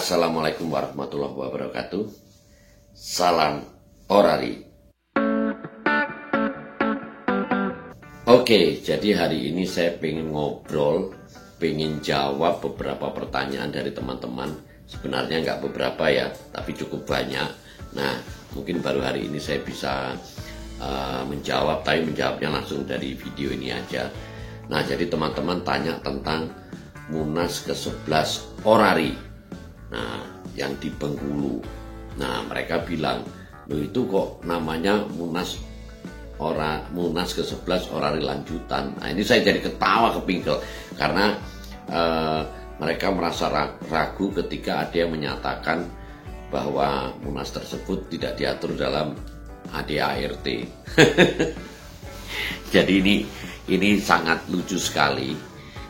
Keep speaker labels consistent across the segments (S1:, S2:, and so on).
S1: Assalamualaikum warahmatullahi wabarakatuh. Salam orari. Oke, jadi hari ini saya pengen ngobrol, pengen jawab beberapa pertanyaan dari teman-teman. Sebenarnya nggak beberapa ya, tapi cukup banyak. Nah, mungkin baru hari ini saya bisa menjawab, tapi menjawabnya langsung dari video ini aja. Nah, jadi teman-teman tanya tentang Munas ke-11 Orari. Nah, yang di Bengkulu. Nah, mereka bilang, loh itu kok namanya Munas ke-11 Orari Lanjutan. Nah, ini saya jadi ketawa kepingkel karena mereka merasa ragu ketika ada yang menyatakan bahwa Munas tersebut tidak diatur dalam ADART. Jadi ini sangat lucu sekali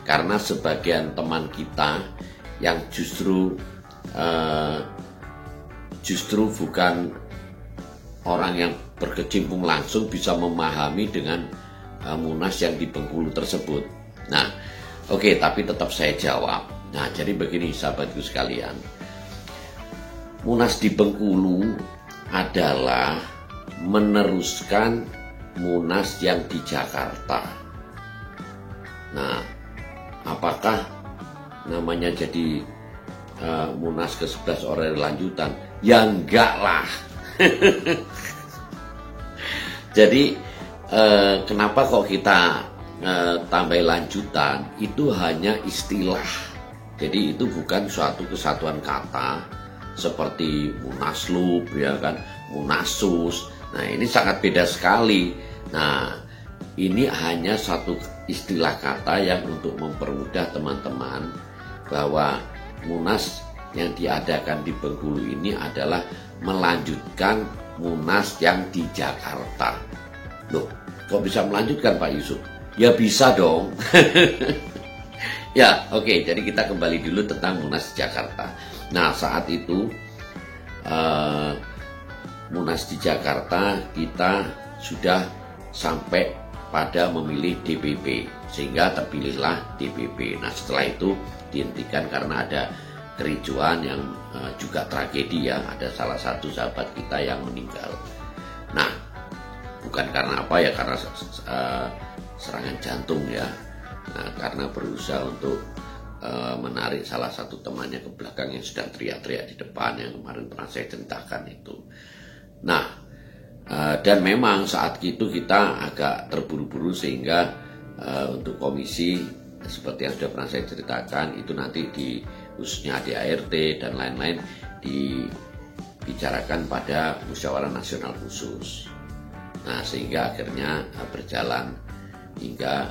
S1: karena sebagian teman kita yang justru bukan orang yang berkecimpung langsung bisa memahami dengan Munas yang di Bengkulu tersebut. Nah, oke, tapi tetap saya jawab. Nah, jadi begini sahabatku sekalian, Munas di Bengkulu adalah meneruskan Munas yang di Jakarta. Nah, apakah namanya jadi Munas ke-11 Orari Lanjutan? Ya enggak lah. Jadi kenapa kok kita tambah lanjutan? Itu hanya istilah. Jadi itu bukan suatu kesatuan kata seperti Munaslup, ya kan, Munasus. Nah, ini sangat beda sekali. Nah, ini hanya satu istilah kata yang untuk mempermudah teman-teman bahwa Munas yang diadakan di Bengkulu ini adalah melanjutkan Munas yang di Jakarta. Loh, kok bisa melanjutkan Pak Yusuf? Ya bisa dong. Ya, oke, jadi kita kembali dulu tentang Munas di Jakarta. Nah, saat itu Munas di Jakarta kita sudah sampai pada memilih DPP, sehingga terpilihlah DPP. Nah, setelah itu dihentikan karena ada kericuan yang juga tragedi ya, ada salah satu sahabat kita yang meninggal. Nah, bukan karena apa ya, karena serangan jantung ya. Nah, karena berusaha untuk menarik salah satu temannya ke belakang yang sedang teriak-teriak di depan, yang kemarin pernah saya ceritakan itu. Nah, dan memang saat itu kita agak terburu-buru sehingga untuk komisi seperti yang sudah pernah saya ceritakan itu nanti di khususnya ADART dan lain-lain dibicarakan pada musyawarah nasional khusus. Nah, sehingga akhirnya berjalan hingga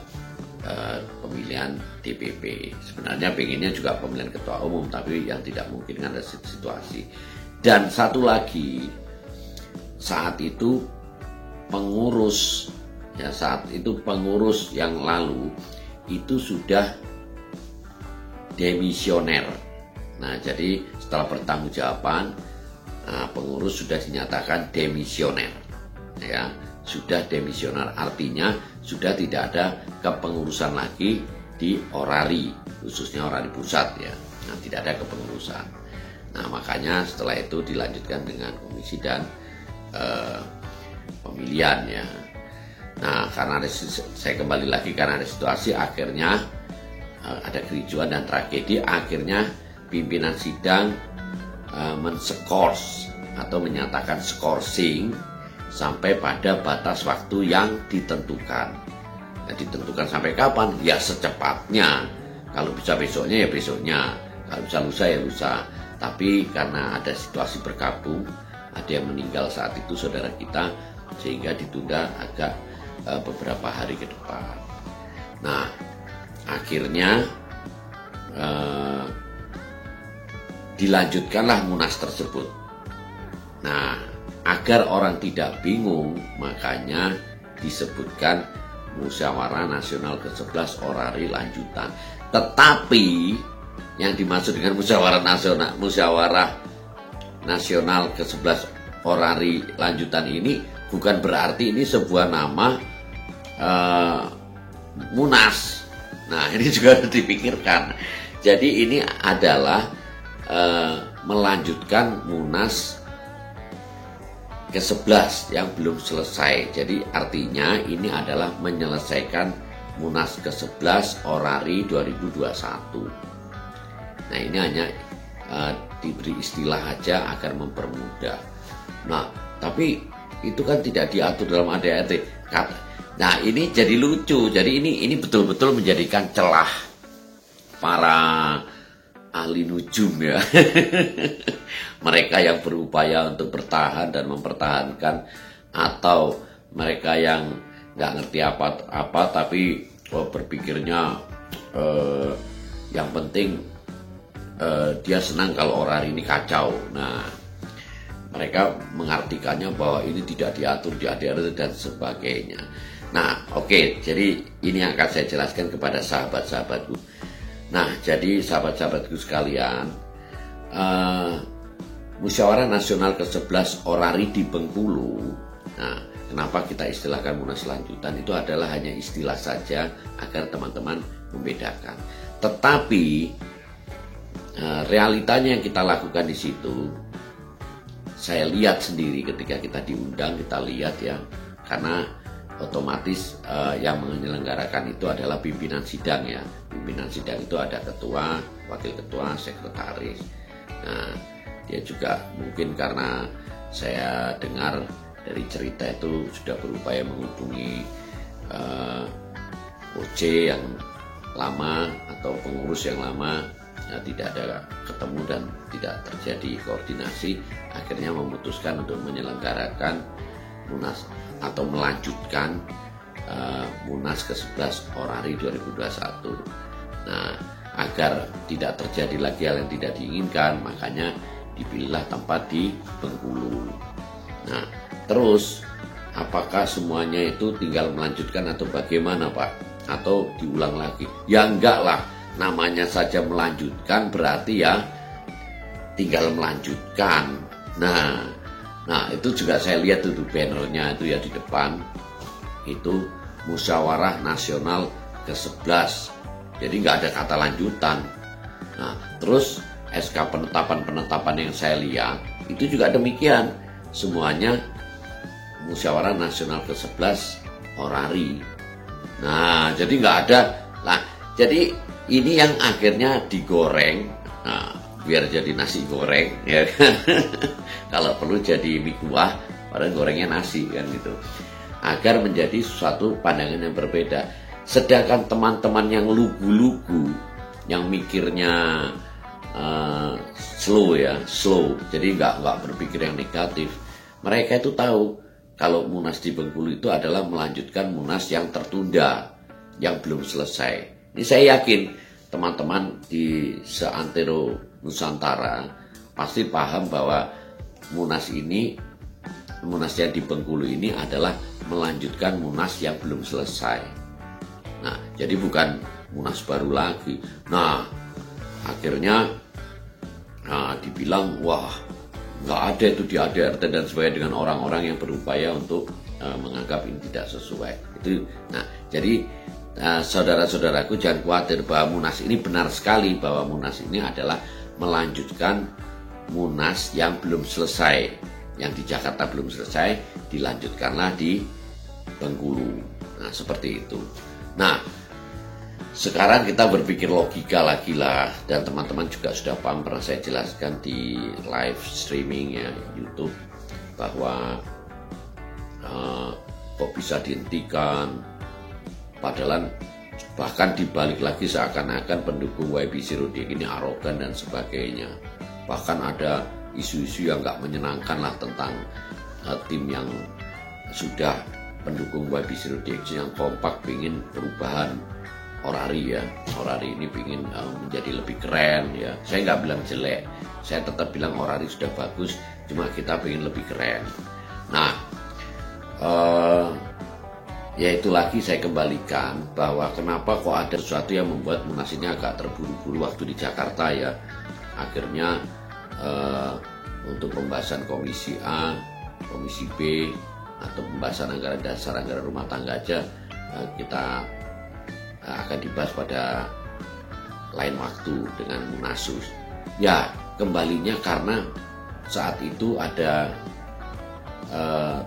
S1: pemilihan DPP. Sebenarnya pengennya juga pemilihan ketua umum, tapi yang tidak mungkin karena situasi. Dan satu lagi, saat itu pengurus yang lalu itu sudah demisioner. Nah, jadi setelah pertanggungjawaban, pengurus sudah dinyatakan demisioner, ya, sudah demisioner, artinya sudah tidak ada kepengurusan lagi di Orari, khususnya Orari Pusat ya. Nah, tidak ada kepengurusan. Nah, makanya setelah itu dilanjutkan dengan komisi dan pemilihan ya. Nah, karena saya kembali lagi karena ada situasi, akhirnya ada kericuan dan tragedi, akhirnya pimpinan sidang menskors atau menyatakan skorsing sampai pada batas waktu yang ditentukan. Nah, ditentukan sampai kapan? Ya secepatnya. Kalau bisa besoknya ya besoknya, kalau bisa lusa ya lusa. Tapi karena ada situasi bergabung, ada yang meninggal saat itu saudara kita, sehingga ditunda agak beberapa hari ke depan. Nah, akhirnya dilanjutkanlah Munas tersebut. Nah, agar orang tidak bingung, makanya disebutkan Musyawarah Nasional ke-11 Orari Lanjutan. Tetapi yang dimaksud dengan Musyawarah Nasional ke-11 Orari Lanjutan ini bukan berarti ini sebuah nama Munas. Nah, ini juga harus dipikirkan. Jadi ini adalah melanjutkan Munas ke-11 yang belum selesai. Jadi artinya ini adalah menyelesaikan Munas ke-11 Orari 2021. Nah, ini hanya diberi istilah aja agar mempermudah. Nah, tapi itu kan tidak diatur dalam ADART. Nah, ini jadi lucu. Jadi ini betul-betul menjadikan celah para ahli nujum ya. Mereka yang berupaya untuk bertahan dan mempertahankan, atau mereka yang nggak ngerti apa-apa tapi berpikirnya yang penting dia senang kalau orari ini kacau. Nah, mereka mengartikannya bahwa ini tidak diatur di ADART dan sebagainya. Nah, oke, jadi ini yang akan saya jelaskan kepada sahabat-sahabatku. Nah, jadi sahabat-sahabatku sekalian, Musyawarah Nasional ke-11 Orari di Bengkulu. Nah, kenapa kita istilahkan Munas lanjutan, itu adalah hanya istilah saja agar teman-teman membedakan. Tetapi realitanya yang kita lakukan di situ, saya lihat sendiri ketika kita diundang, kita lihat ya, karena otomatis yang menyelenggarakan itu adalah pimpinan sidang ya. Pimpinan sidang itu ada ketua, wakil ketua, sekretaris. Nah, dia juga mungkin karena saya dengar dari cerita itu sudah berupaya menghubungi OC yang lama atau pengurus yang lama, ya, tidak ada ketemu dan tidak terjadi koordinasi, akhirnya memutuskan untuk menyelenggarakan Munas atau melanjutkan Munas ke-11 Orari 2021. Nah, agar tidak terjadi lagi hal yang tidak diinginkan, makanya dipilihlah tempat di Bengkulu. Nah, terus apakah semuanya itu tinggal melanjutkan atau bagaimana, Pak? Atau diulang lagi? Ya enggak lah, namanya saja melanjutkan berarti ya tinggal melanjutkan. Nah, itu juga saya lihat itu bannernya itu ya di depan, itu Musyawarah Nasional ke-11. Jadi nggak ada kata lanjutan. Nah, terus SK penetapan yang saya lihat itu juga demikian. Semuanya Musyawarah Nasional ke-11 Orari. Nah, jadi nggak ada. Nah, jadi ini yang akhirnya digoreng. Nah, biar jadi nasi goreng ya kan. Kalau perlu jadi mie kuah, padahal gorengnya nasi kan gitu. Agar menjadi suatu pandangan yang berbeda. Sedangkan teman-teman yang lugu-lugu, yang mikirnya slow, jadi nggak berpikir yang negatif. Mereka itu tahu kalau Munas di Bengkulu itu adalah melanjutkan Munas yang tertunda, yang belum selesai. Ini saya yakin teman-teman di seantero Nusantara pasti paham bahwa Munas yang di Bengkulu ini adalah melanjutkan Munas yang belum selesai. Nah, jadi bukan Munas baru lagi. Nah, akhirnya dibilang wah nggak ada itu di ADART dan sebagainya, dengan orang-orang yang berupaya untuk menganggap ini tidak sesuai. Itu. Nah, jadi saudara-saudaraku jangan khawatir bahwa Munas ini benar sekali, bahwa Munas ini adalah melanjutkan Munas yang belum selesai. Yang di Jakarta belum selesai, dilanjutkanlah di Bengkulu. Nah, seperti itu. Nah, sekarang kita berpikir logika lagi lah, dan teman-teman juga sudah paham, pernah saya jelaskan di live streaming ya YouTube, bahwa kok bisa dihentikan, padahal bahkan dibalik lagi seakan-akan pendukung YB Sirodik ini arogan dan sebagainya. Bahkan ada isu-isu yang nggak menyenangkan lah tentang tim yang sudah pendukung YB Sirodik yang kompak ingin perubahan Orari ya. Orari ini ingin menjadi lebih keren ya. Saya nggak bilang jelek, saya tetap bilang Orari sudah bagus, cuma kita ingin lebih keren. Nah, ya itu lagi saya kembalikan bahwa kenapa kok ada sesuatu yang membuat Munas ini agak terburu-buru waktu di Jakarta ya. Akhirnya untuk pembahasan Komisi A, Komisi B, atau pembahasan anggaran dasar, anggaran rumah tangga aja kita akan dibahas pada lain waktu dengan Munasus. Ya, kembalinya karena saat itu ada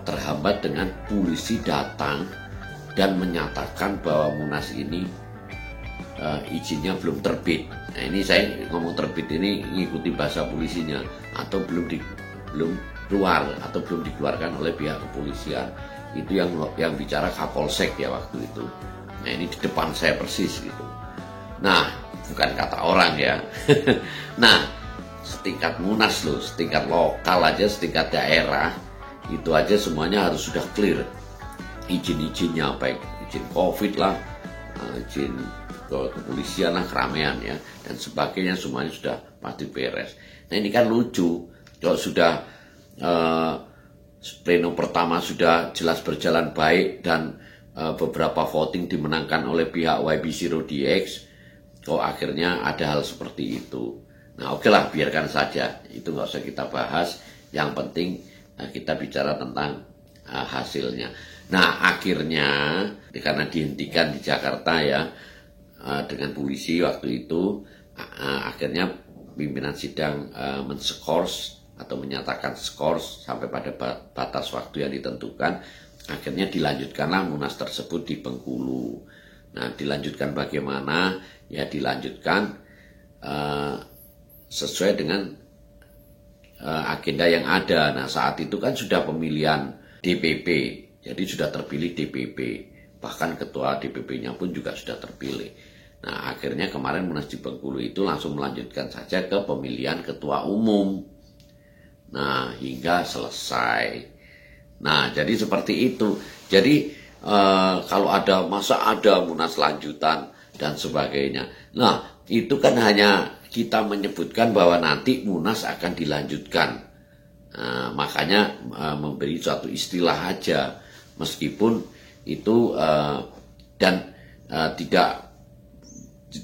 S1: terhambat dengan polisi datang dan menyatakan bahwa Munas ini izinnya belum terbit. Nah ini saya ngomong terbit ini ngikuti bahasa polisinya, atau belum keluar atau belum dikeluarkan oleh pihak kepolisian. Itu yang bicara Kapolsek ya waktu itu. Nah ini di depan saya persis gitu. Nah bukan kata orang ya. Nah setingkat Munas loh, setingkat lokal aja, setingkat daerah, itu aja semuanya harus sudah clear. Izin-izinnya, baik izin COVID lah, izin kepolisian lah, keramaian ya, dan sebagainya, semuanya sudah pasti beres. Nah ini kan lucu, kalau sudah pleno pertama sudah jelas berjalan baik dan beberapa voting dimenangkan oleh pihak YB0DX, kok akhirnya ada hal seperti itu. Nah oke lah, biarkan saja, itu nggak usah kita bahas. Yang penting kita bicara tentang hasilnya. Nah akhirnya karena dihentikan di Jakarta ya dengan polisi waktu itu, akhirnya pimpinan sidang menskors atau menyatakan skors sampai pada batas waktu yang ditentukan. Akhirnya dilanjutkanlah Munas tersebut di Bengkulu. Nah dilanjutkan bagaimana? Ya dilanjutkan sesuai dengan agenda yang ada. Nah saat itu kan sudah pemilihan DPP, jadi sudah terpilih DPP, bahkan ketua DPP-nya pun juga sudah terpilih. Nah akhirnya kemarin Munas di Bengkulu itu langsung melanjutkan saja ke pemilihan ketua umum. Nah hingga selesai. Nah jadi seperti itu. Jadi kalau ada masa ada Munas lanjutan dan sebagainya. Nah itu kan hanya kita menyebutkan bahwa nanti Munas akan dilanjutkan. Makanya memberi suatu istilah aja, meskipun itu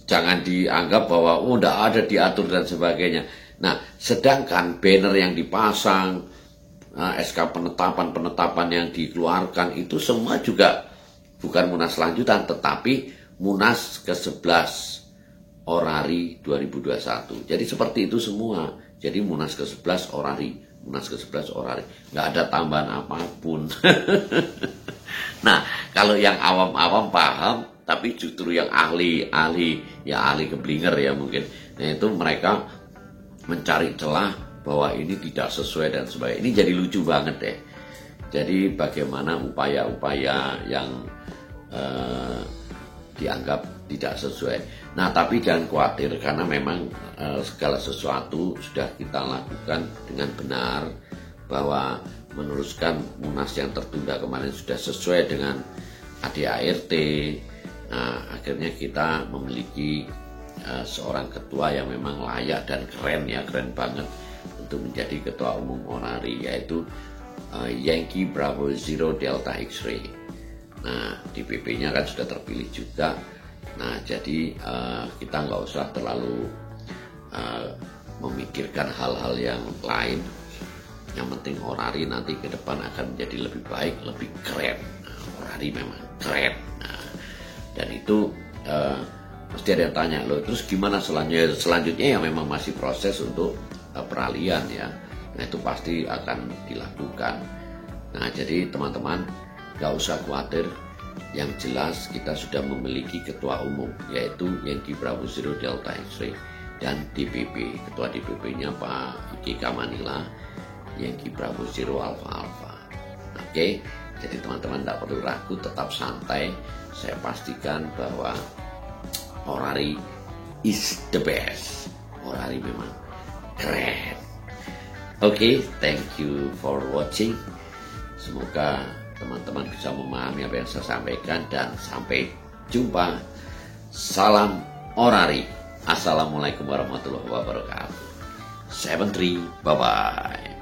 S1: jangan dianggap bahwa tidak ada diatur dan sebagainya. Nah sedangkan banner yang dipasang, SK penetapan yang dikeluarkan itu semua juga bukan Munas lanjutan, tetapi Munas ke-11 Orari 2021. Jadi seperti itu semua. Jadi Munas ke-11 Orari, Munas ke-11 Orari. Nggak ada tambahan apapun. Nah, kalau yang awam-awam paham, tapi justru yang ahli keblinger ya mungkin. Nah itu mereka mencari celah bahwa ini tidak sesuai dan sebagainya. Ini jadi lucu banget deh. Jadi bagaimana upaya-upaya yang dianggap tidak sesuai. Nah tapi jangan khawatir, karena memang segala sesuatu sudah kita lakukan dengan benar, bahwa meneruskan Munas yang tertunda kemarin sudah sesuai dengan ADART. Nah akhirnya kita memiliki seorang ketua yang memang layak dan keren ya, keren banget untuk menjadi ketua umum Orari, yaitu Yankee Bravo Zero Delta X-Ray. Nah DPP-nya kan sudah terpilih juga. Nah jadi kita nggak usah terlalu memikirkan hal-hal yang lain. Yang penting Orari nanti ke depan akan menjadi lebih baik, lebih keren. Nah, Orari memang keren. Nah, dan itu mesti ada yang tanya, loh terus gimana selanjutnya? Selanjutnya ya memang masih proses untuk peralihan ya. Nah itu pasti akan dilakukan. Nah jadi teman-teman nggak usah khawatir. Yang jelas kita sudah memiliki ketua umum, yaitu Yankee Bravo Zero Delta X-Ray, dan DPP. Ketua DPP-nya Pak IK Manila, Yankee Bravo Zero Alpha Alpha. Oke, jadi teman-teman tidak perlu ragu, tetap santai. Saya pastikan bahwa Orari is the best. Orari memang keren. Oke, thank you for watching. Semoga teman-teman bisa memahami apa yang saya sampaikan, dan sampai jumpa. Salam Orari. Assalamualaikum warahmatullahi wabarakatuh. 73, bye-bye.